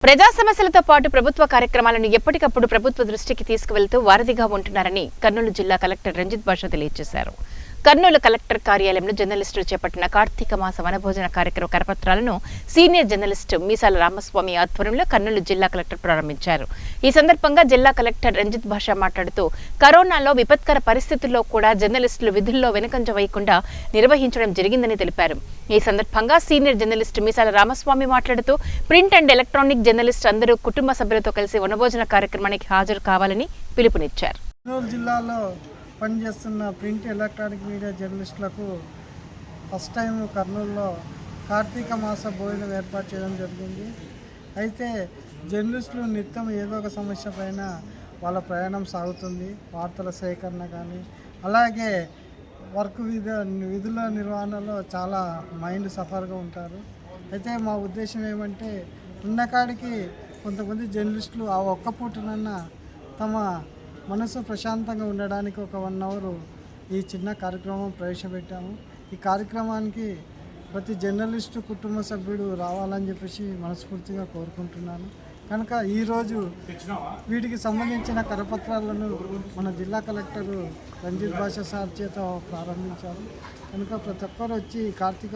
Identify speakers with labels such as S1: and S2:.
S1: ప్రజా సమస్యలతో పాటు ప్రభుత్వ కార్యక్రమాలను ఎప్పటికప్పుడు ప్రభుత్వ దృష్టికి తీసుకువెళ్తూ వారధిగా ఉంటున్నారని కర్నూలు జిల్లా కలెక్టర్ రంజిత్ భాష తెలియజేశారు. కర్నూలు కలెక్టర్ కార్యాలయంలో జర్నలిస్టులు చేపట్టిన కార్తీక మాస వనభోజన కార్యక్రమ కరపత్రాలను సీనియర్ జర్నలిస్టు మీసాల రామస్వామి ఆధ్వర్యంలో కర్నూలు జిల్లా కలెక్టర్ ప్రారంభించారు. ఈ సందర్భంగా జిల్లా కలెక్టర్ రంజిత్ భాష మాట్లాడుతూ కరోనాలో విపత్కర పరిస్థితుల్లో కూడా జర్నలిస్టులు విధుల్లో వెనుకంజ వేయకుండా నిర్వహించడం జరిగిందని తెలిపారు. ఈ సందర్భంగా సీనియర్ జర్నలిస్టు మీసాల రామస్వామి మాట్లాడుతూ ప్రింట్ అండ్ ఎలక్ట్రానిక్ జర్నలిస్ట్ అందరూ కుటుంబ సభ్యులతో కలిసి వనభోజన కార్యక్రమానికి హాజరు కావాలని పిలుపునిచ్చారు.
S2: జిల్లాలో పనిచేస్తున్న ప్రింట్ ఎలక్ట్రానిక్ మీడియా జర్నలిస్టులకు ఫస్ట్ టైం కర్నూలులో కార్తీక మాస భోజనం ఏర్పాటు చేయడం జరిగింది. అయితే జర్నలిస్టులు నిత్యం ఏదో ఒక సమస్య పైన వాళ్ళ ప్రయాణం సాగుతుంది. వార్తల సేకరణ కానీ అలాగే విధుల నిర్వహణలో చాలా మైండ్ సఫర్గా ఉంటారు. అయితే మా ఉద్దేశం ఏమంటే ఉన్నకాడికి కొంతమంది జర్నలిస్టులు ఆ ఒక్క పూటనన్నా తమ మనసు ప్రశాంతంగా ఉండడానికి ఒక 1 అవర్ ఈ చిన్న కార్యక్రమం ప్రవేశపెట్టాము. ఈ కార్యక్రమానికి ప్రతి జర్నలిస్టు కుటుంబ సభ్యుడు రావాలని చెప్పేసి మనస్ఫూర్తిగా కోరుకుంటున్నాను. కనుక ఈరోజు వీటికి సంబంధించిన కరపత్రాలను మన జిల్లా కలెక్టర్ రంజిత్ భాష సార్ చేత ప్రారంభించారు. కనుక ప్రతి ఒక్కరు వచ్చి కార్తీక